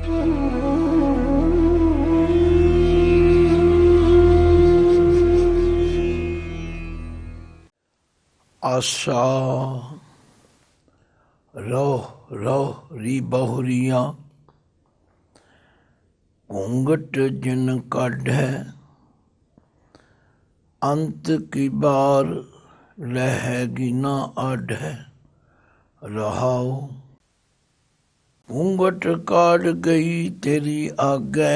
ਆਸਾ ਰੋਹ ਰੋਹ ਰੀ ਬਹੁਰੀਆਂ ਘੂੰਘਟ ਜਿਨ ਕਾਢੈ ਅੰਤ ਕੀ ਬਾਰ ਰਹੇਗੀ ਨਾ ਆਢੈ ਰਹਾਉ। घूंघट काट गई तेरी आगे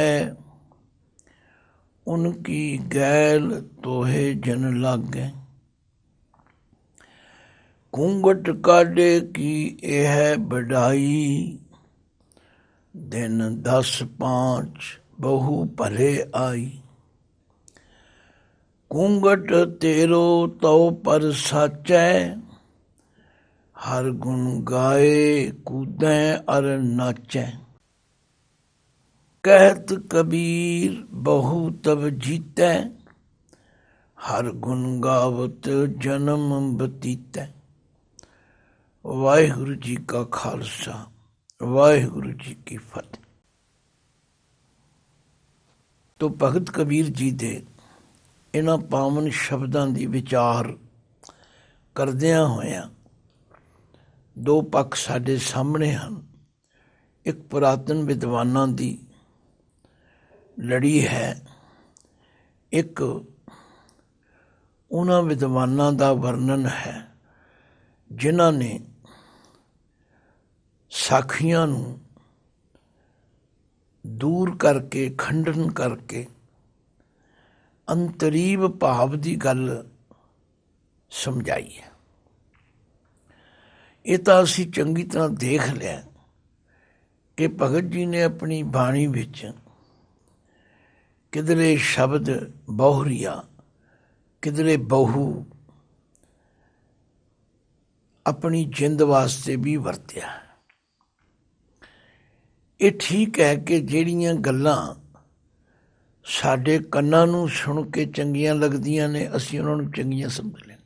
उनकी गैल तोहे जन लागे। घूंघट काटे की यह बढ़ाई दिन 10-5 बहु भले आई। घूंघट तेरो तो पर साचै हर गुण गाए कूदै अर नाचै। कहत कबीर बहु तब जीतै हर गुण गावत जन्म बतीतै। वाहिगुरु जी का खालसा वाहिगुरु जी की फतेह। तो भगत कबीर जी दे इन्हां पावन शब्दां ਦੀ ਵਿਚਾਰ ਕਰਦਿਆਂ ਹੋਇਆਂ ਦੋ ਪੱਖ ਸਾਡੇ ਸਾਹਮਣੇ ਹਨ। ਇੱਕ ਪੁਰਾਤਨ ਵਿਦਵਾਨਾਂ ਦੀ ਲੜੀ ਹੈ, ਇੱਕ ਉਹਨਾਂ ਵਿਦਵਾਨਾਂ ਦਾ ਵਰਣਨ ਹੈ ਜਿਨ੍ਹਾਂ ਨੇ ਸਾਖੀਆਂ ਨੂੰ ਦੂਰ ਕਰਕੇ ਖੰਡਨ ਕਰਕੇ ਅੰਤਰੀਵ ਭਾਵ ਦੀ ਗੱਲ ਸਮਝਾਈ ਹੈ। ਇਹ ਤਾਂ ਅਸੀਂ ਚੰਗੀ ਤਰ੍ਹਾਂ ਦੇਖ ਲਿਆ ਕਿ ਭਗਤ ਜੀ ਨੇ ਆਪਣੀ ਬਾਣੀ ਵਿੱਚ ਕਿਧਰੇ ਸ਼ਬਦ ਬਹੁਰੀਆ ਕਿਧਰੇ ਬਹੁ ਆਪਣੀ ਜਿੰਦ ਵਾਸਤੇ ਵੀ ਵਰਤਿਆ। ਇਹ ਠੀਕ ਹੈ ਕਿ ਜਿਹੜੀਆਂ ਗੱਲਾਂ ਸਾਡੇ ਕੰਨਾਂ ਨੂੰ ਸੁਣ ਕੇ ਚੰਗੀਆਂ ਲੱਗਦੀਆਂ ਨੇ ਅਸੀਂ ਉਹਨਾਂ ਨੂੰ ਚੰਗੀਆਂ ਸਮਝ ਲੈਂਦੇ,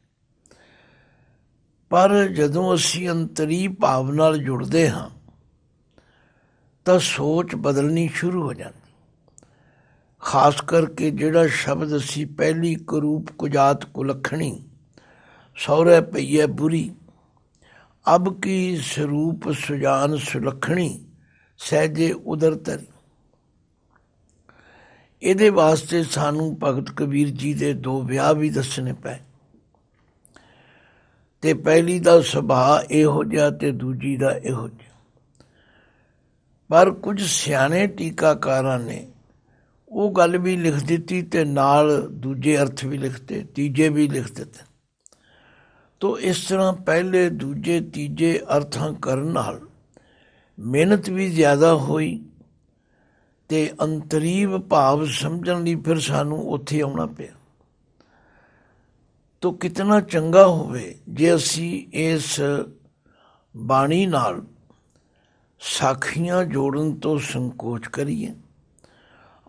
ਪਰ ਜਦੋਂ ਅਸੀਂ ਅੰਤਰੀ ਭਾਵ ਨਾਲ ਜੁੜਦੇ ਹਾਂ ਤਾਂ ਸੋਚ ਬਦਲਣੀ ਸ਼ੁਰੂ ਹੋ ਜਾਂਦੀ। ਖਾਸ ਕਰਕੇ ਜਿਹੜਾ ਸ਼ਬਦ ਅਸੀਂ ਪਹਿਲੀ ਕਰੂਪ ਕੁਜਾਤ ਕੁਲੱਖਣੀ ਸਹੁਰੇ ਪਈਏ ਬੁਰੀ ਅਬ ਕੀ ਸਰੂਪ ਸੁਜਾਨ ਸੁਲੱਖਣੀ ਸਹਿਜੇ ਉਦਰ ਧਰੀ, ਇਹਦੇ ਵਾਸਤੇ ਸਾਨੂੰ ਭਗਤ ਕਬੀਰ ਜੀ ਦੇ 2 ਵਿਆਹ ਵੀ ਦੱਸਣੇ ਪਏ। ਤੇ ਪਹਿਲੀ ਦਾ ਸੁਭਾਅ ਇਹੋ ਜਿਹਾ ਤੇ ਦੂਜੀ ਦਾ ਇਹੋ ਜਿਹਾ। ਪਰ ਕੁਝ ਸਿਆਣੇ ਟੀਕਾਕਾਰਾਂ ਨੇ ਉਹ ਗੱਲ ਵੀ ਲਿਖ ਦਿੱਤੀ ਤੇ ਨਾਲ ਦੂਜੇ ਅਰਥ ਵੀ ਲਿਖਤੇ, ਤੀਜੇ ਵੀ ਲਿਖ ਦਿੱਤੇ। ਤੋ ਇਸ ਤਰ੍ਹਾਂ ਪਹਿਲੇ ਦੂਜੇ ਤੀਜੇ ਅਰਥਾਂ ਕਰਨ ਨਾਲ ਮਿਹਨਤ ਵੀ ਜ਼ਿਆਦਾ ਹੋਈ ਤੇ ਅੰਤਰੀਵ ਭਾਵ ਸਮਝਣ ਲਈ ਫਿਰ ਸਾਨੂੰ ਉੱਥੇ ਆਉਣਾ ਪਿਆ। ਤੋ ਕਿਤਨਾ ਚੰਗਾ ਹੋਵੇ ਜੇ ਅਸੀਂ ਇਸ ਬਾਣੀ ਨਾਲ ਸਾਖੀਆਂ ਜੋੜਨ ਤੋਂ ਸੰਕੋਚ ਕਰੀਏ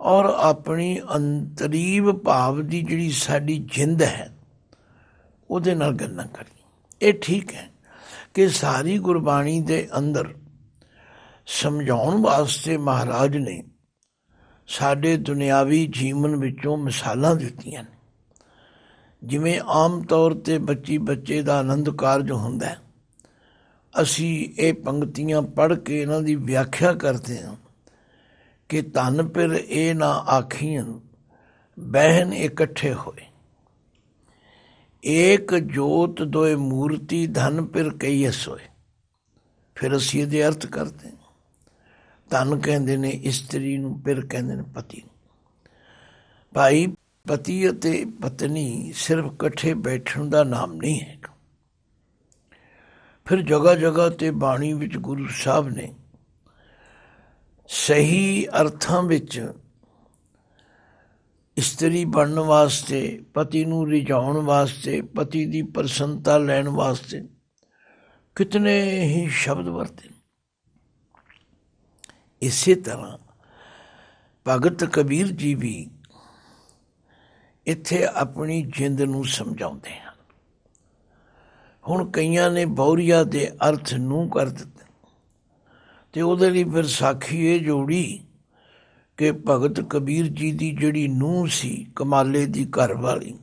ਔਰ ਆਪਣੀ ਅੰਤਰੀਵ ਭਾਵ ਦੀ ਜਿਹੜੀ ਸਾਡੀ ਜਿੰਦ ਹੈ ਉਹਦੇ ਨਾਲ ਗੱਲਾਂ ਕਰੀਏ। ਇਹ ਠੀਕ ਹੈ ਕਿ ਸਾਰੀ ਗੁਰਬਾਣੀ ਦੇ ਅੰਦਰ ਸਮਝਾਉਣ ਵਾਸਤੇ ਮਹਾਰਾਜ ਨੇ ਸਾਡੇ ਦੁਨਿਆਵੀ ਜੀਵਨ ਵਿੱਚੋਂ ਮਿਸਾਲਾਂ ਦਿੱਤੀਆਂ ਨੇ। ਜਿਵੇਂ ਆਮ ਤੌਰ 'ਤੇ ਬੱਚੇ ਦਾ ਆਨੰਦ ਕਾਰਜ ਹੁੰਦਾ, ਅਸੀਂ ਇਹ ਪੰਕਤੀਆਂ ਪੜ੍ਹ ਕੇ ਇਹਨਾਂ ਦੀ ਵਿਆਖਿਆ ਕਰਦੇ ਹਾਂ ਕਿ ਧਨ ਫਿਰ ਇਹ ਨਾ ਆਖੀਆਂ ਬਹਿਨ ਇਕੱਠੇ ਹੋਏ, ਏਕ ਜੋਤ ਦੋਏ ਮੂਰਤੀ ਧਨ ਫਿਰ ਕਈ ਸੋਏ। ਫਿਰ ਅਸੀਂ ਇਹਦੇ ਅਰਥ ਕਰਦੇ ਹਾਂ। ਧਨ ਕਹਿੰਦੇ ਨੇ ਇਸਤਰੀ ਨੂੰ, ਫਿਰ ਕਹਿੰਦੇ ਨੇ ਪਤੀ ਨੂੰ। ਭਾਈ ਪਤੀ ਅਤੇ ਪਤਨੀ ਸਿਰਫ ਇਕੱਠੇ ਬੈਠਣ ਦਾ ਨਾਮ ਨਹੀਂ ਹੈਗਾ। ਫਿਰ ਜਗ੍ਹਾ ਜਗ੍ਹਾ 'ਤੇ ਬਾਣੀ ਵਿੱਚ ਗੁਰੂ ਸਾਹਿਬ ਨੇ ਸਹੀ ਅਰਥਾਂ ਵਿੱਚ ਇਸਤਰੀ ਬਣਨ ਵਾਸਤੇ, ਪਤੀ ਨੂੰ ਰਿਝਾਉਣ ਵਾਸਤੇ, ਪਤੀ ਦੀ ਪ੍ਰਸੰਨਤਾ ਲੈਣ ਵਾਸਤੇ ਕਿਤਨੇ ਹੀ ਸ਼ਬਦ ਵਰਤੇ। ਇਸੇ ਤਰ੍ਹਾਂ ਭਗਤ ਕਬੀਰ ਜੀ ਵੀ ਇੱਥੇ ਆਪਣੀ ਜਿੰਦ ਨੂੰ ਸਮਝਾਉਂਦੇ ਹਨ। ਹੁਣ ਕਈਆਂ ਨੇ ਬਹੁਰੀਆ ਦੇ ਅਰਥ ਨੂੰ ਕਰ ਦਿੱਤੇ ਤੇ ਉਹਦੇ ਲਈ ਫਿਰ ਸਾਖੀ ਇਹ ਜੋੜੀ ਕਿ ਭਗਤ ਕਬੀਰ ਜੀ ਦੀ ਜਿਹੜੀ ਨੂੰਹ ਸੀ ਕਮਾਲੇ ਦੀ ਘਰ ਵਾਲੀ,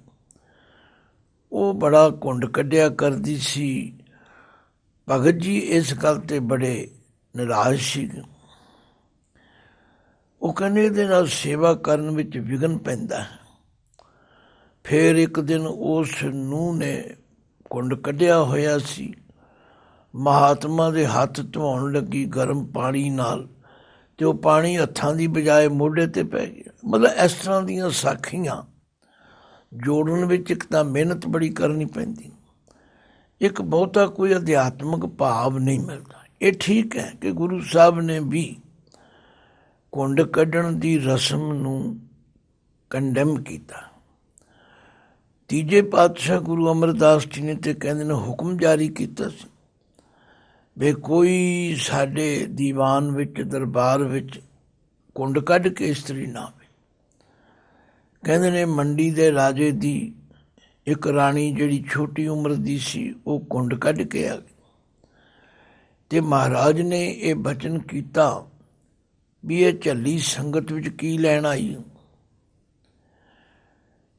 ਉਹ ਬੜਾ ਘੁੰਡ ਕੱਢਿਆ ਕਰਦੀ ਸੀ। ਭਗਤ ਜੀ ਇਸ ਗੱਲ ਤੇ ਬੜੇ ਨਿਰਾਸ਼ ਸੀ। ਉਹ ਕਹਿੰਦੇ ਇਹਦੇ ਨਾਲ ਸੇਵਾ ਕਰਨ ਵਿੱਚ ਵਿਘਨ ਪੈਂਦਾ ਹੈ। ਫਿਰ ਇੱਕ ਦਿਨ ਉਸ ਨੂੰਹ ਨੇ ਘੁੰਡ ਕੱਢਿਆ ਹੋਇਆ ਸੀ, ਮਹਾਤਮਾ ਦੇ ਹੱਥ ਧਵਾਉਣ ਲੱਗੀ ਗਰਮ ਪਾਣੀ ਨਾਲ, ਤੇ ਉਹ ਪਾਣੀ ਹੱਥਾਂ ਦੀ ਬਜਾਏ ਮੋਢੇ ਤੇ ਪੈ ਗਿਆ। ਮਤਲਬ ਇਸ ਤਰ੍ਹਾਂ ਦੀਆਂ ਸਾਖੀਆਂ ਜੋੜਨ ਵਿੱਚ ਇੱਕ ਤਾਂ ਮਿਹਨਤ ਬੜੀ ਕਰਨੀ ਪੈਂਦੀ, ਇੱਕ ਬਹੁਤਾ ਕੋਈ ਅਧਿਆਤਮਿਕ ਭਾਵ ਨਹੀਂ ਮਿਲਦਾ। ਇਹ ਠੀਕ ਹੈ ਕਿ ਗੁਰੂ ਸਾਹਿਬ ਨੇ ਵੀ ਘੁੰਡ ਕੱਢਣ ਦੀ ਰਸਮ ਨੂੰ ਕੰਡੈਮ ਕੀਤਾ। ਤੀਜੇ ਪਾਤਸ਼ਾਹ ਗੁਰੂ ਅਮਰਦਾਸ ਜੀ ਨੇ ਤੇ ਕਹਿੰਦੇ ਨੇ ਹੁਕਮ ਜਾਰੀ ਕੀਤਾ ਸੀ ਵੀ ਕੋਈ ਸਾਡੇ ਦੀਵਾਨ ਵਿੱਚ ਦਰਬਾਰ ਵਿੱਚ ਘੁੰਡ ਕੱਢ ਕੇ ਇਸਤਰੀ ਨਾ ਆਵੇ। ਕਹਿੰਦੇ ਨੇ ਮੰਡੀ ਦੇ ਰਾਜੇ ਦੀ ਇੱਕ ਰਾਣੀ ਜਿਹੜੀ ਛੋਟੀ ਉਮਰ ਦੀ ਸੀ, ਉਹ ਘੁੰਡ ਕੱਢ ਕੇ ਆ ਗਈ, ਤੇ ਮਹਾਰਾਜ ਨੇ ਇਹ ਬਚਨ ਕੀਤਾ ਵੀ ਇਹ ਝੱਲੀ ਸੰਗਤ ਵਿੱਚ ਕੀ ਲੈਣ ਆਈ।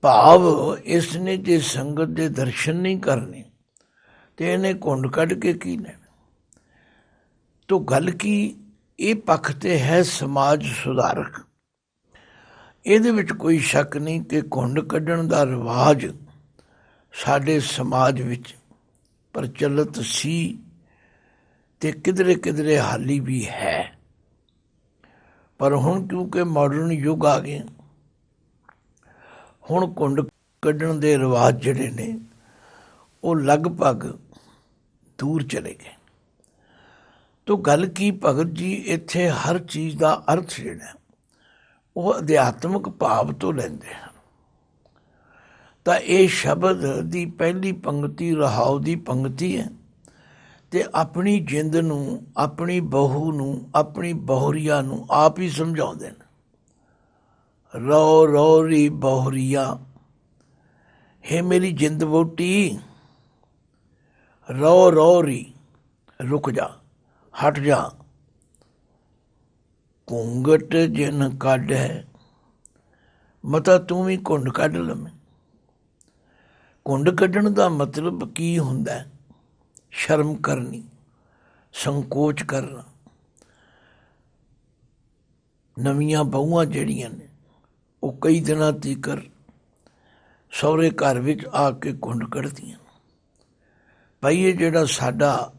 ਭਾਵ ਇਸ ਨੇ ਜੇ ਸੰਗਤ ਦੇ ਦਰਸ਼ਨ ਨਹੀਂ ਕਰਨੇ ਤੇ ਇਹਨੇ ਘੁੰਡ ਕੱਢ ਕੇ ਕੀ ਲੈਣਾ। ਤੋ ਗੱਲ ਕੀ, ਇਹ ਪੱਖ ਤੇ ਹੈ ਸਮਾਜ ਸੁਧਾਰਕ। ਇਹਦੇ ਵਿੱਚ ਕੋਈ ਸ਼ੱਕ ਨਹੀਂ ਕਿ ਘੁੰਡ ਕੱਢਣ ਦਾ ਰਿਵਾਜ ਸਾਡੇ ਸਮਾਜ ਵਿੱਚ ਪ੍ਰਚਲਿਤ ਸੀ ਤੇ ਕਿਧਰੇ ਕਿਧਰੇ ਹਾਲੀ ਵੀ ਹੈ। ਪਰ ਹੁਣ ਕਿਉਂਕਿ ਮਾਡਰਨ ਯੁੱਗ ਆ ਗਏ, ਹੁਣ ਘੁੰਡ ਕੱਢਣ ਦੇ ਰਿਵਾਜ ਜਿਹੜੇ ਨੇ ਉਹ ਲਗਭਗ ਦੂਰ ਚਲੇ ਗਏ। ਤੋ ਗੱਲ ਕੀ, ਭਗਤ ਜੀ ਇੱਥੇ ਹਰ ਚੀਜ਼ ਦਾ ਅਰਥ ਜਿਹੜਾ ਉਹ ਅਧਿਆਤਮਿਕ ਭਾਵ ਤੋਂ ਲੈਂਦੇ ਹਨ। ਤਾਂ ਇਹ ਸ਼ਬਦ ਦੀ ਪਹਿਲੀ ਪੰਕਤੀ ਰਹਾਉ ਦੀ ਪੰਕਤੀ ਹੈ, ਤੇ ਆਪਣੀ ਜਿੰਦ ਨੂੰ, ਆਪਣੀ ਬਹੂ ਨੂੰ, ਆਪਣੀ ਬਹੁਰੀਆ ਨੂੰ ਆਪ ਹੀ ਸਮਝਾਉਂਦੇ ਨੇ। ਰੋ ਰੋਰੀ ਬਹੁਰੀਆ, ਹੇ ਮੇਰੀ ਜਿੰਦ ਵੋਟੀ, ਰੋ ਰੋਰੀ, ਰੁਕ ਜਾ, ਹਟ ਜਾ। ਘੂੰਘਟ ਜਿਨ ਕੱਢ ਹੈ, ਮਤਾ ਤੂੰ ਵੀ ਘੁੰਡ ਕੱਢ ਲਵੇਂ। ਘੁੰਡ ਕੱਢਣ ਦਾ ਮਤਲਬ ਕੀ ਹੁੰਦਾ? ਸ਼ਰਮ ਕਰਨੀ, ਸੰਕੋਚ ਕਰਨਾ। ਨਵੀਆਂ ਬਹੂਆਂ ਜਿਹੜੀਆਂ ਨੇ ਉਹ ਕਈ ਦਿਨਾਂ ਤੀਕਰ ਸਹੁਰੇ ਘਰ ਵਿੱਚ ਆ ਕੇ ਘੁੰਡ ਕੱਢਦੀਆਂ। ਭਾਈ ਇਹ ਜਿਹੜਾ ਸਾਡਾ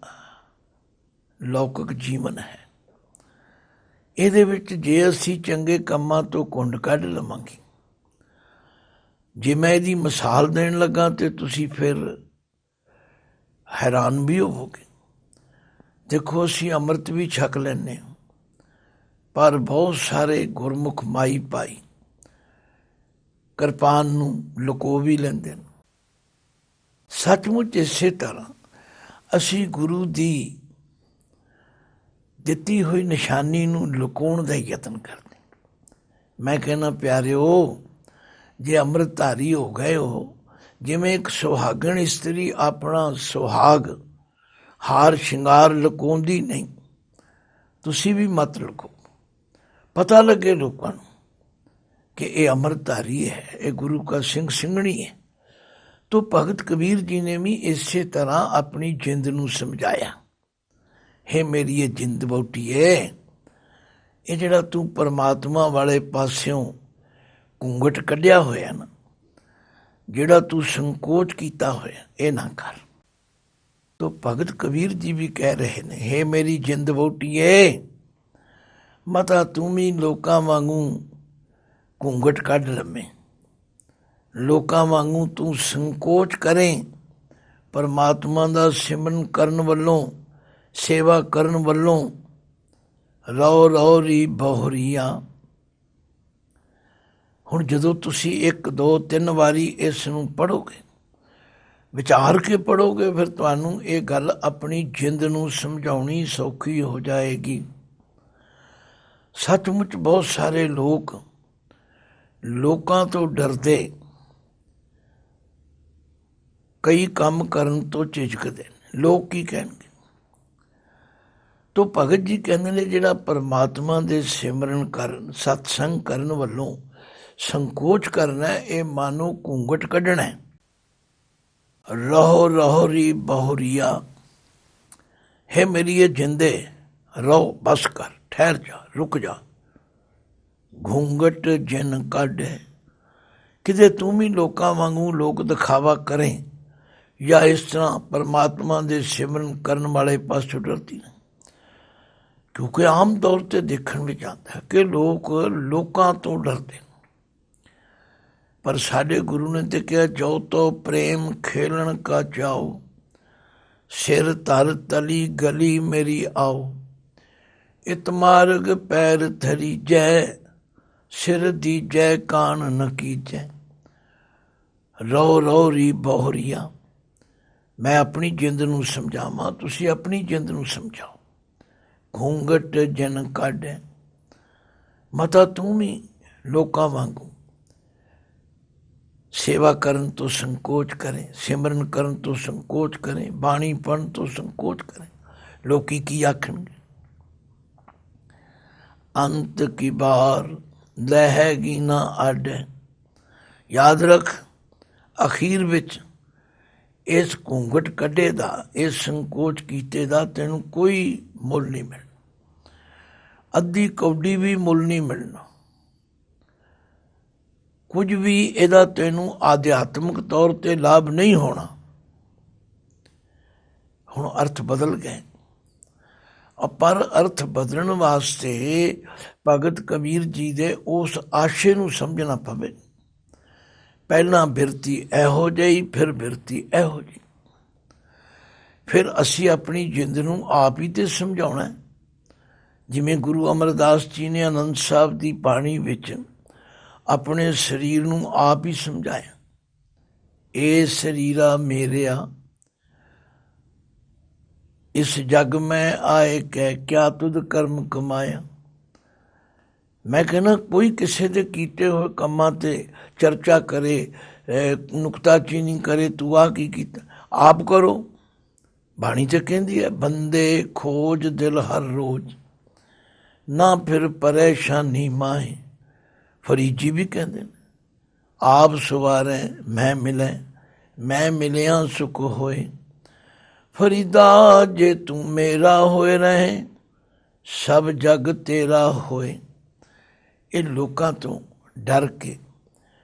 ਲੌਕਿਕ ਜੀਵਨ ਹੈ, ਇਹਦੇ ਵਿੱਚ ਜੇ ਅਸੀਂ ਚੰਗੇ ਕੰਮਾਂ ਤੋਂ ਘੁੰਡ ਕੱਢ ਲਵਾਂਗੇ, ਜੇ ਮੈਂ ਇਹਦੀ ਮਿਸਾਲ ਦੇਣ ਲੱਗਾ ਤੇ ਤੁਸੀਂ ਫਿਰ ਹੈਰਾਨ ਵੀ ਹੋਵੋਗੇ। ਦੇਖੋ ਅਸੀਂ ਅੰਮ੍ਰਿਤ ਵੀ ਛਕ ਲੈਂਦੇ ਹਾਂ, ਪਰ ਬਹੁਤ ਸਾਰੇ ਗੁਰਮੁਖ ਮਾਈ ਭਾਈ ਕਿਰਪਾਨ ਨੂੰ ਲੁਕੋ ਵੀ ਲੈਂਦੇ ਨੇ। ਸੱਚਮੁੱਚ ਇਸੇ ਤਰ੍ਹਾਂ ਅਸੀਂ ਗੁਰੂ ਦੀ ਦਿੱਤੀ ਹੋਈ ਨਿਸ਼ਾਨੀ ਨੂੰ ਲੁਕਾਉਣ ਦਾ ਯਤਨ ਕਰਦੇ। ਮੈਂ ਕਹਿੰਦਾ ਪਿਆਰਿਓ, ਜੇ ਅੰਮ੍ਰਿਤਧਾਰੀ ਹੋ ਗਏ ਹੋ, ਜਿਵੇਂ ਇੱਕ ਸੁਹਾਗਣ ਇਸਤਰੀ ਆਪਣਾ ਸੁਹਾਗ ਹਾਰ ਸ਼ਿੰਗਾਰ ਲੁਕਾਉਂਦੀ ਨਹੀਂ, ਤੁਸੀਂ ਵੀ ਮਤ ਲੁਕਾਓ। ਪਤਾ ਲੱਗੇ ਲੋਕਾਂ ਨੂੰ ਕਿ ਇਹ ਅੰਮ੍ਰਿਤਧਾਰੀ ਹੈ, ਇਹ ਗੁਰੂ ਕਾ ਸਿੰਘ ਸਿੰਘਣੀ ਹੈ। ਤੋ ਭਗਤ ਕਬੀਰ ਜੀ ਨੇ ਵੀ ਇਸੇ ਤਰ੍ਹਾਂ ਆਪਣੀ ਜਿੰਦ ਨੂੰ ਸਮਝਾਇਆ, ਹੇ ਮੇਰੀ ਇਹ ਜਿੰਦ ਵਹੁਟੀਏ, ਇਹ ਜਿਹੜਾ ਤੂੰ ਪਰਮਾਤਮਾ ਵਾਲੇ ਪਾਸਿਓਂ ਘੂੰਘਟ ਕੱਢਿਆ ਹੋਇਆ ਨਾ, ਜਿਹੜਾ ਤੂੰ ਸੰਕੋਚ ਕੀਤਾ ਹੋਇਆ, ਇਹ ਨਾ ਕਰ। ਤੋ ਭਗਤ ਕਬੀਰ ਜੀ ਵੀ ਕਹਿ ਰਹੇ ਨੇ, ਹੇ ਮੇਰੀ ਜਿੰਦ ਵਹੁਟੀਏ, ਮਤਾ ਤੂੰ ਵੀ ਲੋਕਾਂ ਵਾਂਗੂ ਘੂੰਘਟ ਕੱਢ ਲਵੇਂ, ਲੋਕਾਂ ਵਾਂਗੂ ਤੂੰ ਸੰਕੋਚ ਕਰੇ। ਪਰਮਾਤਮਾ ਦਾ ਸਿਮਰਨ ਕਰਨ ਵੱਲੋਂ, ਸੇਵਾ ਕਰਨ ਵੱਲੋਂ ਰੋ ਰੋਰੀ ਬਹੁਰੀਆ। ਹੁਣ ਜਦੋਂ ਤੁਸੀਂ 1 2 3 ਵਾਰੀ ਇਸ ਨੂੰ ਪੜ੍ਹੋਗੇ, ਵਿਚਾਰ ਕੇ ਪੜ੍ਹੋਗੇ, ਫਿਰ ਤੁਹਾਨੂੰ ਇਹ ਗੱਲ ਆਪਣੀ ਜਿੰਦ ਨੂੰ ਸਮਝਾਉਣੀ ਸੌਖੀ ਹੋ ਜਾਏਗੀ। ਸੱਚਮੁੱਚ ਬਹੁਤ ਸਾਰੇ ਲੋਕ ਲੋਕਾਂ ਤੋਂ ਡਰਦੇ ਕਈ ਕੰਮ ਕਰਨ ਤੋਂ ਝਿਜਕਦੇ ਨੇ। ਲੋਕ ਕੀ ਕਹਿਣਗੇ? ਤੋ ਭਗਤ ਜੀ ਕਹਿੰਦੇ ਨੇ ਜਿਹੜਾ ਪਰਮਾਤਮਾ ਦੇ ਸਿਮਰਨ ਕਰਨ, ਸਤਸੰਗ ਕਰਨ ਵੱਲੋਂ ਸੰਕੋਚ ਕਰਨਾ, ਇਹ ਮਾਨੋ ਘੂੰਘਟ ਕੱਢਣਾ। ਰਹੋ ਰਹੋ ਰੀ ਬਹੁਰੀਆ, ਹੈ ਮੇਰੀਏ ਜਿੰਦੇ ਰਹੋ, ਬਸ ਕਰ, ਠਹਿਰ ਜਾ, ਰੁਕ ਜਾ। ਘੂੰਘਟ ਜਿਨ ਕੱਢੇ, ਕਿਤੇ ਤੂੰ ਵੀ ਲੋਕਾਂ ਵਾਂਗੂ ਲੋਕ ਦਿਖਾਵਾ ਕਰੇ ਜਾਂ ਇਸ ਤਰ੍ਹਾਂ ਪਰਮਾਤਮਾ ਦੇ ਸਿਮਰਨ ਕਰਨ ਵਾਲੇ ਪਾਸੋਂ ਡਰਦੀ ਨਹੀਂ। ਕਿਉਂਕਿ ਆਮ ਤੌਰ 'ਤੇ ਦੇਖਣ ਵਿੱਚ ਆਉਂਦਾ ਹੈ ਕਿ ਲੋਕ ਲੋਕਾਂ ਤੋਂ ਡਰਦੇ, ਪਰ ਸਾਡੇ ਗੁਰੂ ਨੇ ਤੇ ਕਿਹਾ, ਜੋ ਤੋ ਪ੍ਰੇਮ ਖੇਲਣ ਕਾ ਚਾਓ, ਸਿਰ ਧਰ ਤਲੀ ਗਲੀ ਮੇਰੀ ਆਓ। ਇਤ ਮਾਰਗ ਪੈਰ ਧਰੀ ਜੈ, ਸਿਰ ਦੀਜੈ ਕਾਨ ਨ ਕੀਜੈ। ਰੋ ਰੋ ਰੀ ਬਹੁਰੀਆ, ਮੈਂ ਆਪਣੀ ਜਿੰਦ ਨੂੰ ਸਮਝਾਵਾਂ, ਤੁਸੀਂ ਆਪਣੀ ਜਿੰਦ ਨੂੰ ਸਮਝਾਓ। ਘੂੰਘਟ ਜਿਨ ਕੱਢੇ, ਮਤਾ ਤੂੰ ਵੀ ਲੋਕਾਂ ਵਾਂਗੂ ਸੇਵਾ ਕਰਨ ਤੋਂ ਸੰਕੋਚ ਕਰੇ, ਸਿਮਰਨ ਕਰਨ ਤੋਂ ਸੰਕੋਚ ਕਰੇ, ਬਾਣੀ ਪੜ੍ਹਨ ਤੋਂ ਸੰਕੋਚ ਕਰੇ। ਲੋਕੀ ਕੀ ਆਖਣਗੇ? ਅੰਤ ਕੀ ਬਾਰ ਲਹੇਗੀ ਨਾ ਅੱਡ। ਯਾਦ ਰੱਖ, ਅਖੀਰ ਵਿੱਚ ਇਸ ਘੂੰਘਟ ਕੱਢੇ ਦਾ, ਇਸ ਸੰਕੋਚ ਕੀਤੇ ਦਾ ਤੈਨੂੰ ਕੋਈ ਮੁੱਲ ਨਹੀਂ ਮਿਲਣਾ, ਅੱਧੀ ਕੌਡੀ ਵੀ ਮੁੱਲ ਨਹੀਂ ਮਿਲਣਾ, ਕੁਝ ਵੀ ਇਹਦਾ ਤੈਨੂੰ ਆਧਿਆਤਮਿਕ ਤੌਰ 'ਤੇ ਲਾਭ ਨਹੀਂ ਹੋਣਾ। ਹੁਣ ਅਰਥ ਬਦਲ ਗਏ, ਪਰ ਅਰਥ ਬਦਲਣ ਵਾਸਤੇ ਭਗਤ ਕਬੀਰ ਜੀ ਦੇ ਉਸ ਆਸ਼ੇ ਨੂੰ ਸਮਝਣਾ ਪਵੇ। ਪਹਿਲਾਂ ਬਿਰਤੀ ਇਹੋ ਜਿਹੀ, ਫਿਰ ਬਿਰਤੀ ਇਹੋ ਜਿਹੀ, ਫਿਰ ਅਸੀਂ ਆਪਣੀ ਜਿੰਦ ਨੂੰ ਆਪ ਹੀ ਤੇ ਸਮਝਾਉਣਾ। ਜਿਵੇਂ ਗੁਰੂ ਅਮਰਦਾਸ ਜੀ ਨੇ ਆਨੰਦ ਸਾਹਿਬ ਦੀ ਬਾਣੀ ਵਿੱਚ ਆਪਣੇ ਸਰੀਰ ਨੂੰ ਆਪ ਹੀ ਸਮਝਾਇਆ। ਇਹ ਸਰੀਰਾ ਮੇਰਿਆ, ਇਸ ਜਗ ਮੈਂ ਆਏ ਕਹਿ, ਕਿਆ ਤੁਧ ਕਰਮ ਕਮਾਇਆ। ਮੈਂ ਕਹਿੰਦਾ ਕੋਈ ਕਿਸੇ ਦੇ ਕੀਤੇ ਹੋਏ ਕੰਮਾਂ 'ਤੇ ਚਰਚਾ ਕਰੇ, ਨੁਕਤਾਚੀਨੀ ਕਰੇ, ਤੂੰ ਆਹ ਕੀ ਕੀਤਾ, ਆਪ ਕਰੋ। ਬਾਣੀ 'ਚ ਕਹਿੰਦੀ ਹੈ, ਬੰਦੇ ਖੋਜ ਦਿਲ ਹਰ ਰੋਜ਼, ਨਾ ਫਿਰ ਪਰੇਸ਼ਾਨੀ ਮਾਹੇ। ਫਰੀਜੀ ਵੀ ਕਹਿੰਦੇ ਨੇ, ਆਪ ਸਵਾਰੇ ਮੈਂ ਮਿਲੇ, ਮੈਂ ਮਿਲਿਆ ਸੁਖ ਹੋਏ। ਫਰੀਦਾ ਜੇ ਤੂੰ ਮੇਰਾ ਹੋਏ ਰਹੇ, ਸਭ ਜਗ ਤੇਰਾ ਹੋਏ। ਇਹ ਲੋਕਾਂ ਤੋਂ ਡਰ ਕੇ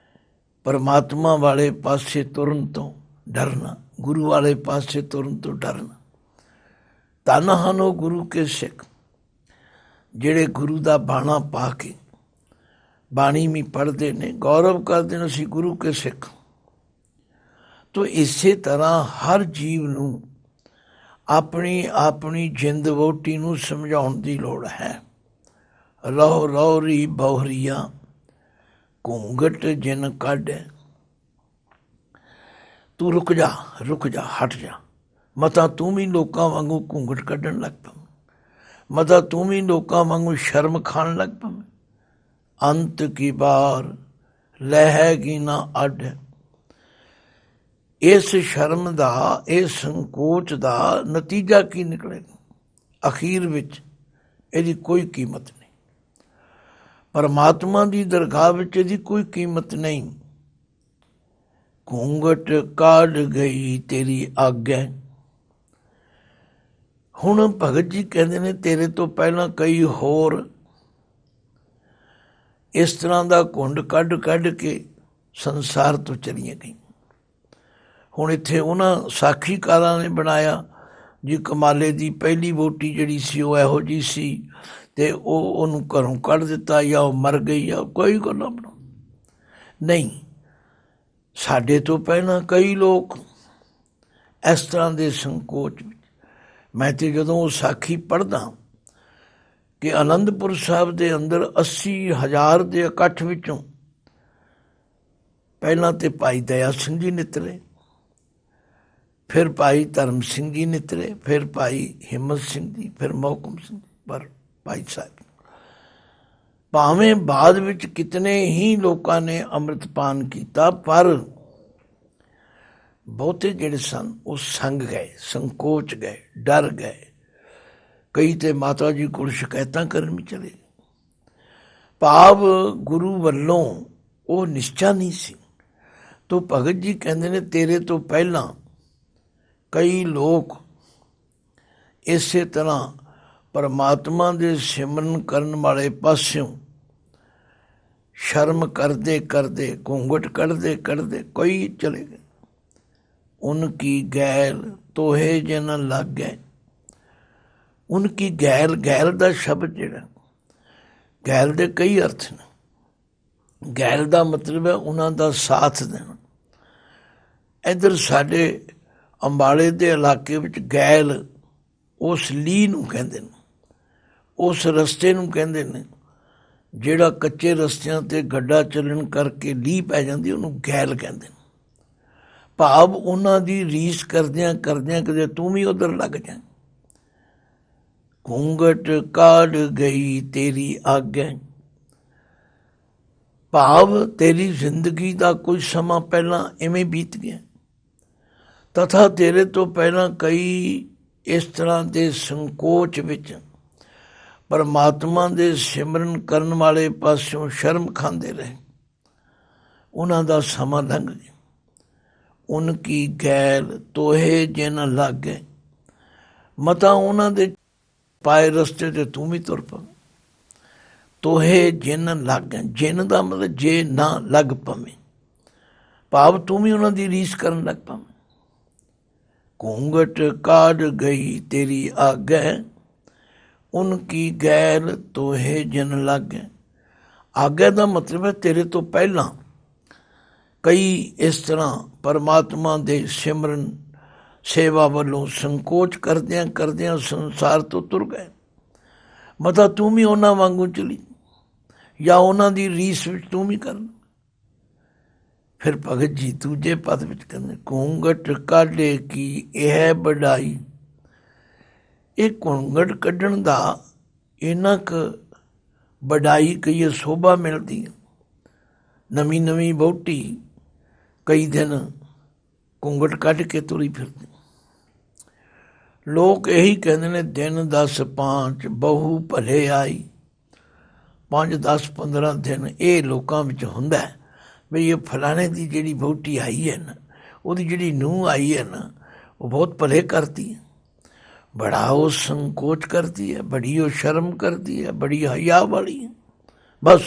ਪਰਮਾਤਮਾ ਵਾਲੇ ਪਾਸੇ ਤੁਰਨ ਤੋਂ ਡਰਨਾ, ਗੁਰੂ ਵਾਲੇ ਪਾਸੇ ਤੁਰਨ ਤੋਂ ਡਰਨਾ। ਧੰਨ ਹਨ ਉਹ ਗੁਰੂ ਕੇ ਸਿੱਖ, ਜਿਹੜੇ ਗੁਰੂ ਦਾ ਬਾਣਾ ਪਾ ਕੇ ਬਾਣੀ ਵੀ ਪੜ੍ਹਦੇ ਨੇ, ਗੌਰਵ ਕਰਦੇ ਨੇ ਅਸੀਂ ਗੁਰੂ ਕੇ ਸਿੱਖ। ਤੋ ਇਸੇ ਤਰ੍ਹਾਂ ਹਰ ਜੀਵ ਨੂੰ ਆਪਣੀ ਆਪਣੀ ਜਿੰਦ ਵਹੁਟੀ ਨੂੰ ਸਮਝਾਉਣ ਦੀ ਲੋੜ ਹੈ। ਰਹੋ ਰਹੋ ਰੀ ਬਹੁਰੀਆ, ਘੂੰਘਟ ਜਿਨ ਕੱਢ। ਤੂੰ ਰੁਕ ਜਾ, ਰੁਕ ਜਾ, ਹਟ ਜਾ, ਮਤਾ ਤੂੰ ਵੀ ਲੋਕਾਂ ਵਾਂਗੂ ਘੂੰਘਟ ਕੱਢਣ ਲੱਗ ਪਵੇਂ, ਮਤਾ ਤੂੰ ਵੀ ਲੋਕਾਂ ਵਾਂਗੂ ਸ਼ਰਮ ਖਾਣ ਲੱਗ ਪਵੇਂ। ਅੰਤ ਕੀ ਬਾਰ ਲਹੇਗੀ ਨਾ ਅੱਡ। ਇਸ ਸ਼ਰਮ ਦਾ, ਇਸ ਸੰਕੋਚ ਦਾ ਨਤੀਜਾ ਕੀ ਨਿਕਲੇਗਾ? ਅਖੀਰ ਵਿੱਚ ਇਹਦੀ ਕੋਈ ਕੀਮਤ ਨਹੀਂ, ਪਰਮਾਤਮਾ ਦੀ ਦਰਗਾਹ ਵਿੱਚ ਇਹਦੀ ਕੋਈ ਕੀਮਤ ਨਹੀਂ। ਘੂੰਘਟ ਕੱਢ ਗਈ ਤੇਰੀ ਆਗੈ। ਹੁਣ ਭਗਤ ਜੀ ਕਹਿੰਦੇ ਨੇ, ਤੇਰੇ ਤੋਂ ਪਹਿਲਾਂ ਕਈ ਹੋਰ ਇਸ ਤਰ੍ਹਾਂ ਦਾ ਘੁੰਡ ਕੱਢ ਕੱਢ ਕੇ ਸੰਸਾਰ ਤੋਂ ਚਲੀਆਂ ਗਈਆਂ। ਹੁਣ ਇੱਥੇ ਉਹਨਾਂ ਸਾਖੀਕਾਰਾਂ ਨੇ ਬਣਾਇਆ ਜੀ, ਕਮਾਲੇ ਦੀ ਪਹਿਲੀ ਵਹੁਟੀ ਜਿਹੜੀ ਸੀ ਉਹ ਇਹੋ ਜਿਹੀ ਸੀ, ਅਤੇ ਉਹਨੂੰ ਘਰੋਂ ਕੱਢ ਦਿੱਤਾ, ਜਾਂ ਉਹ ਮਰ ਗਈ, ਜਾਂ ਕੋਈ ਗੱਲਾਂ ਬਣਾਓ। ਨਹੀਂ, ਸਾਡੇ ਤੋਂ ਪਹਿਲਾਂ ਕਈ ਲੋਕ ਇਸ ਤਰ੍ਹਾਂ ਦੇ ਸੰਕੋਚ ਵਿੱਚ। ਮੈਂ ਤੇ ਜਦੋਂ ਉਹ ਸਾਖੀ ਪੜ੍ਹਦਾ ਕਿ ਅਨੰਦਪੁਰ ਸਾਹਿਬ ਦੇ ਅੰਦਰ 80,000 ਦੇ ਇਕੱਠ ਵਿੱਚੋਂ ਪਹਿਲਾਂ ਤੇ ਭਾਈ ਦਇਆ ਸਿੰਘ ਜੀ ਨਿਤਰੇ, ਫਿਰ ਭਾਈ ਧਰਮ ਸਿੰਘ ਜੀ ਨਿਤਰੇ, ਫਿਰ ਭਾਈ ਹਿੰਮਤ ਸਿੰਘ ਜੀ, ਫਿਰ ਮੋਹਕਮ ਸਿੰਘ ਜੀ, ਪਰ ਭਾਈ ਸਾਹਿਬ ਭਾਵੇਂ ਬਾਅਦ ਵਿੱਚ ਕਿਤਨੇ ਹੀ ਲੋਕਾਂ ਨੇ ਅੰਮ੍ਰਿਤਪਾਨ ਕੀਤਾ, ਪਰ ਬਹੁਤੇ ਜਿਹੜੇ ਸਨ ਉਹ ਸੰਗ ਗਏ, ਸੰਕੋਚ ਗਏ, ਡਰ ਗਏ, ਕਈ ਤੇ ਮਾਤਾ ਜੀ ਕੋਲ ਸ਼ਿਕਾਇਤਾਂ ਕਰਨ ਵੀ ਚਲੇ ਗਏ। ਭਾਵ ਗੁਰੂ ਵੱਲੋਂ ਉਹ ਨਿਸ਼ਚਾ ਨਹੀਂ ਸੀ। ਤੋ ਭਗਤ ਜੀ ਕਹਿੰਦੇ ਨੇ ਤੇਰੇ ਤੋਂ ਪਹਿਲਾਂ ਕਈ ਲੋਕ ਇਸੇ ਤਰ੍ਹਾਂ ਪਰਮਾਤਮਾ ਦੇ ਸਿਮਰਨ ਕਰਨ ਵਾਲੇ ਪਾਸਿਓਂ ਸ਼ਰਮ ਕਰਦੇ ਕਰਦੇ, ਘੂੰਘਟ ਕੱਢਦੇ ਕੱਢਦੇ ਕੋਈ ਚਲੇ ਗਏ। ਉਨਕੀ ਗੈਲ ਤੋਹੇ ਜਨ ਲੱਗ ਗਏ। ਉਨਕੀ ਗੈਲ, ਗੈਲ ਦਾ ਸ਼ਬਦ ਜਿਹੜਾ, ਗੈਲ ਦੇ ਕਈ ਅਰਥ ਨੇ। ਗੈਲ ਦਾ ਮਤਲਬ ਹੈ ਉਹਨਾਂ ਦਾ ਸਾਥ ਦੇਣਾ। ਇੱਧਰ ਸਾਡੇ ਅੰਬਾਲੇ ਦੇ ਇਲਾਕੇ ਵਿੱਚ ਗੈਲ ਉਸ ਲੀਹ ਨੂੰ ਕਹਿੰਦੇ ਨੇ, ਉਸ ਰਸਤੇ ਨੂੰ ਕਹਿੰਦੇ ਨੇ ਜਿਹੜਾ ਕੱਚੇ ਰਸਤਿਆਂ 'ਤੇ ਗੱਡਾ ਚੱਲਣ ਕਰਕੇ ਲੀਹ ਪੈ ਜਾਂਦੀ, ਉਹਨੂੰ ਗੈਲ ਕਹਿੰਦੇ ਨੇ। ਭਾਵ ਉਹਨਾਂ ਦੀ ਰੀਸ ਕਰਦਿਆਂ ਕਰਦਿਆਂ ਕਦੇ ਤੂੰ ਵੀ ਉੱਧਰ ਲੱਗ ਜਾ। ਘੂੰਘਟ ਕਾਢ ਗਈ ਤੇਰੀ ਆਗੇ। ਭਾਵ ਤੇਰੀ ਜ਼ਿੰਦਗੀ ਦਾ ਕੁਝ ਸਮਾਂ ਪਹਿਲਾਂ ਇਵੇਂ ਬੀਤ ਗਿਆ, ਤਥਾ ਤੇਰੇ ਤੋਂ ਪਹਿਲਾਂ ਕਈ ਇਸ ਤਰ੍ਹਾਂ ਦੇ ਸੰਕੋਚ ਵਿੱਚ ਪਰਮਾਤਮਾ ਦੇ ਸਿਮਰਨ ਕਰਨ ਵਾਲੇ ਪਾਸਿਓਂ ਸ਼ਰਮ ਖਾਂਦੇ ਰਹੇ। ਉਹਨਾਂ ਦਾ ਸਮਾਂ ਲੰਘ ਗਿਆ। ਉਨਕੀ ਗੈਲ ਤੋਹੇ ਜਿਨ ਲੱਗ ਗਏ। ਮਤਾ ਉਹਨਾਂ ਦੇ ਪਾਏ ਰਸਤੇ ਤੇ ਤੂੰ ਵੀ ਤੁਰ ਪਵੇਂ। ਤੋਹੇ ਜਿਨ ਲੱਗ ਗਏ, ਜਿਨ ਦਾ ਮਤਲਬ ਜੇ ਨਾ ਲੱਗ ਪਵੇਂ, ਭਾਵ ਤੂੰ ਵੀ ਉਹਨਾਂ ਦੀ ਰੀਸ ਕਰਨ ਲੱਗ ਪਵੇਂ। ਘੂੰਘਟ ਕਾਢ ਗਈ ਤੇਰੀ ਆਗੇ। ਉਨਕੀ ਗੈਲ ਤੋਹੇ ਜਿਨ ਲੱਗ ਗਏ। ਆਗੇ ਦਾ ਮਤਲਬ ਹੈ ਤੇਰੇ ਤੋਂ ਪਹਿਲਾਂ ਕਈ ਇਸ ਤਰ੍ਹਾਂ ਪਰਮਾਤਮਾ ਦੇ ਸਿਮਰਨ ਸੇਵਾ ਵੱਲੋਂ ਸੰਕੋਚ ਕਰਦਿਆਂ ਕਰਦਿਆਂ ਸੰਸਾਰ ਤੋਂ ਤੁਰ ਗਏ। ਮਤਾ ਤੂੰ ਵੀ ਉਹਨਾਂ ਵਾਂਗੂ ਚਲੀ ਜਾਂ ਉਹਨਾਂ ਦੀ ਰੀਸ ਵਿੱਚ ਤੂੰ ਵੀ ਕਰਨਾ। ਫਿਰ ਭਗਤ ਜੀ ਦੂਜੇ ਪਦ ਵਿੱਚ ਕਹਿੰਦੇ ਘੂੰਘਟ ਕਾਢੇ ਕੀ ਇਹ ਵਡਾਈ। ਇਹ ਘੂੰਘਟ ਕੱਢਣ ਦਾ ਇੰਨਾ ਕੁ ਵਡਾਈ ਕਈ ਸੋਭਾ ਮਿਲਦੀ ਹੈ। ਨਵੀਂ ਨਵੀਂ ਵਹੁਟੀ ਕਈ ਦਿਨ ਘੂੰਘਟ ਕੱਢ ਕੇ ਤੁਰੀ ਫਿਰਦੀ। ਲੋਕ ਇਹੀ ਕਹਿੰਦੇ ਨੇ ਦਿਨ 10 5 ਬਹੂ ਭਲੇ ਆਈ। 5 10 15 ਦਿਨ ਇਹ ਲੋਕਾਂ ਵਿੱਚ ਹੁੰਦਾ ਵੀ ਇਹ ਫਲਾਣੇ ਦੀ ਜਿਹੜੀ ਵਹੁਟੀ ਆਈ ਹੈ ਨਾ, ਉਹਦੀ ਜਿਹੜੀ ਨੂੰਹ ਆਈ ਹੈ ਨਾ, ਉਹ ਬਹੁਤ ਭਲੇ ਕਰਦੀ ਹੈ। ਬੜਾ ਉਹ ਸੰਕੋਚ ਕਰਦੀ ਹੈ, ਬੜੀ ਉਹ ਸ਼ਰਮ ਕਰਦੀ ਹੈ, ਬੜੀ ਹਯਾ ਵਾਲੀ ਹੈ। ਬਸ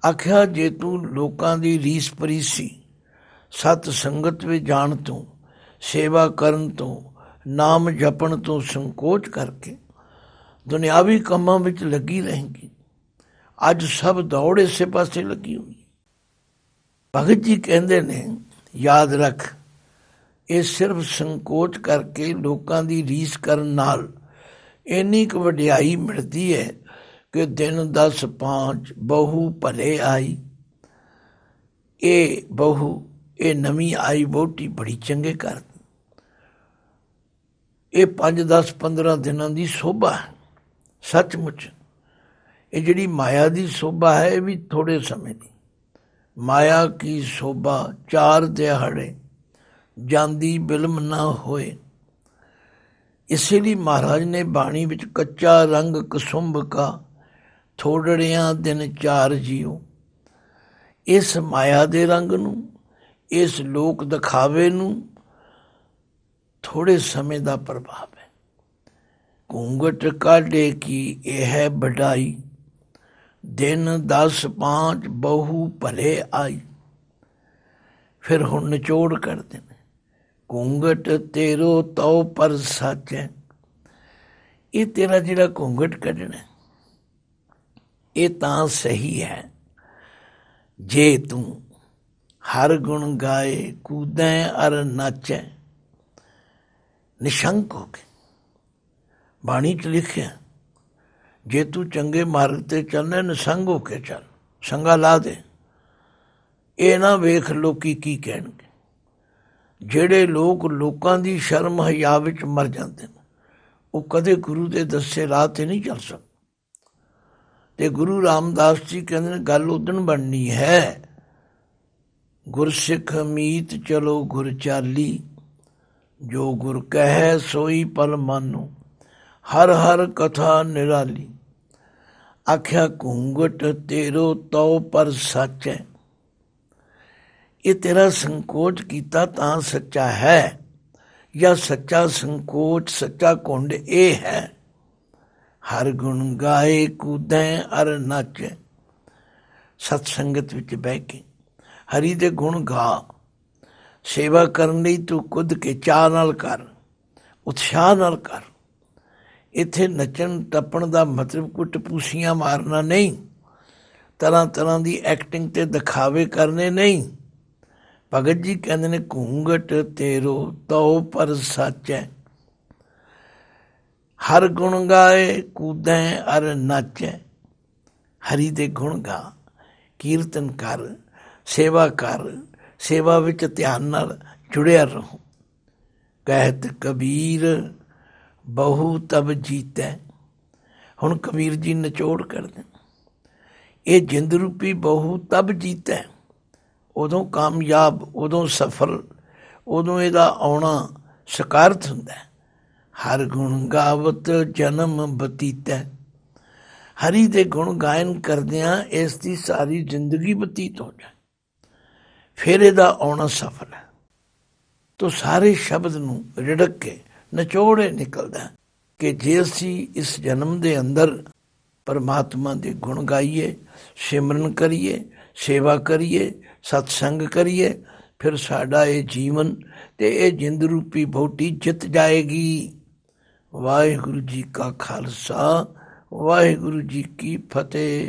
ਆਖਿਆ ਜੇ ਤੂੰ ਲੋਕਾਂ ਦੀ ਰੀਸ ਪਰੀਸੀ ਸਤ ਸੰਗਤ ਵਿੱਚ ਜਾਣ ਤੋਂ, ਸੇਵਾ ਕਰਨ ਤੋਂ, ਨਾਮ ਜਪਣ ਤੋਂ ਸੰਕੋਚ ਕਰਕੇ ਦੁਨਿਆਵੀ ਕੰਮਾਂ ਵਿੱਚ ਲੱਗੀ ਰਹੇਗੀ। ਅੱਜ ਸਭ ਦੌੜ ਇਸੇ ਪਾਸੇ ਲੱਗੀ ਹੋਈ। ਭਗਤ ਜੀ ਕਹਿੰਦੇ ਨੇ ਯਾਦ ਰੱਖ, ਇਹ ਸਿਰਫ ਸੰਕੋਚ ਕਰਕੇ ਲੋਕਾਂ ਦੀ ਰੀਸ ਕਰਨ ਨਾਲ ਇੰਨੀ ਕੁ ਵਡਿਆਈ ਮਿਲਦੀ ਹੈ ਕਿ ਦਿਨ 10 5 ਬਹੂ ਭਲੇ ਆਈ। ਇਹ ਬਹੂ, ਇਹ ਨਵੀਂ ਆਈ ਵਹੁਟੀ ਬੜੀ ਚੰਗੇ ਕਰਦੀ। ਇਹ 5 10 15 ਦਿਨਾਂ ਦੀ ਸੋਭਾ ਹੈ। ਸੱਚਮੁੱਚ ਇਹ ਜਿਹੜੀ ਮਾਇਆ ਦੀ ਸੋਭਾ ਹੈ, ਇਹ ਵੀ ਥੋੜ੍ਹੇ ਸਮੇਂ ਦੀ। ਮਾਇਆ ਕੀ ਸੋਭਾ 4 ਦਿਹਾੜੇ ਜਾਂਦੀ ਬਿਲਮ ਨਾ ਹੋਏ। ਇਸੇ ਲਈ ਮਹਾਰਾਜ ਨੇ ਬਾਣੀ ਵਿੱਚ ਕੱਚਾ ਰੰਗ ਕਸੁੰਭ ਕਾ ਥੋੜੜਿਆਂ ਦਿਨ 4 ਜੀਓ। ਇਸ ਮਾਇਆ ਦੇ ਰੰਗ ਨੂੰ, ਇਸ ਲੋਕ ਦਿਖਾਵੇ ਨੂੰ ਥੋੜ੍ਹੇ ਸਮੇਂ ਦਾ ਪ੍ਰਭਾਵ ਹੈ। ਘੂੰਘਟ ਕਾਢੇ ਕੀ ਇਹ ਵਡਾਈ। ਦਿਨ 10 5 ਬਹੂ ਭਲੇ ਆਈ। ਫਿਰ ਹੁਣ ਨਿਚੋੜ ਕਰਦੇ ਨੇ ਘੂੰਘਟ ਤੇਰੋ ਤਉ ਪਰ ਸੱਚ ਹੈ। ਇਹ ਤੇਰਾ ਜਿਹੜਾ ਘੂੰਘਟ ਕੱਢਣਾ ਇਹ ਤਾਂ ਸਹੀ ਹੈ ਜੇ ਤੂੰ ਹਰ ਗੁਣ ਗਾਏ ਕੂਦੈ ਅਰ ਨਾਚੈ। ਨਿਸ਼ੰਕ ਹੋ ਕੇ ਬਾਣੀ 'ਚ ਲਿਖਿਆ, ਜੇ ਤੂੰ ਚੰਗੇ ਮਾਰਗ 'ਤੇ ਚੱਲਣਾ ਨਿਸੰਗ ਹੋ ਕੇ ਚੱਲ, ਸੰਗਾ ਲਾ ਦੇ। ਇਹ ਨਾ ਵੇਖ ਲੋਕੀ ਕੀ ਕਹਿਣਗੇ। ਜਿਹੜੇ ਲੋਕ ਲੋਕਾਂ ਦੀ ਸ਼ਰਮ ਹਯਾ ਵਿੱਚ ਮਰ ਜਾਂਦੇ ਨੇ, ਉਹ ਕਦੇ ਗੁਰੂ ਦੇ ਦੱਸੇ ਰਾਹ 'ਤੇ ਨਹੀਂ ਚੱਲ ਸਕਦੇ। ਅਤੇ ਗੁਰੂ ਰਾਮਦਾਸ ਜੀ ਕਹਿੰਦੇ ਨੇ ਗੱਲ ਉਦਣ ਬਣਨੀ ਹੈ, ਗੁਰਸਿੱਖ ਮੀਤ ਚਲੋ ਗੁਰ ਚਾਲੀ। ਜੋ ਗੁਰ ਕਹਿ ਸੋਈ ਪਲ ਮਾਨੋ। हर हर कथा निराली, आख्या घूंघट तेरो तौ पर सच है। ये तेरा संकोच कीता तां सच्चा है, या सच्चा संकोच सच्चा कुंड ये है। हर गुण गाए कूदै अर नच, सत्संगत विच बह के हरि दे गुण गा, सेवा करन लई तू कुद के चाह नाल कर, उत्साह नाल कर। इत्थे नचन टप्पण दा मतलब कोई टपूसियां मारना नहीं, तरह तरह की एक्टिंग ते दिखावे करने नहीं। भगत जी कहते ने घूंघट तेरो तौ पर सच है, हर गुण गाए कूदै अर नच। हरि दे गुण गा, कीर्तन कर, सेवा कर, सेवा विच ध्यान नाल जुड़िया रहो। कहत कबीर बहु तब जीतै, हुण कबीर जी निचोड़ करदे, ये जिंद रूपी बहु तब जीतै, उदों कामयाब, उदों सफल, उदों इहदा आउणा सकारत हुंदा है। हर गुण गावत जन्म बतीतै, हरि दे गुण गायन करदियां इस दी सारी जिंदगी बतीत हो जाए, फिर इहदा आउणा सफल है। तो सारे शब्द नूं रिड़क के निचोड़ निकलदा कि जे असीं इस जन्म दे अंदर परमात्मा दे गुण गाइए, सिमरन करिए, सेवा करिए, सत्संग करिए, फिर साडा ये जीवन ते ये जिंद रूपी बोटी जित जाएगी। वाहिगुरु जी का खालसा, वाहिगुरु जी की फतेह।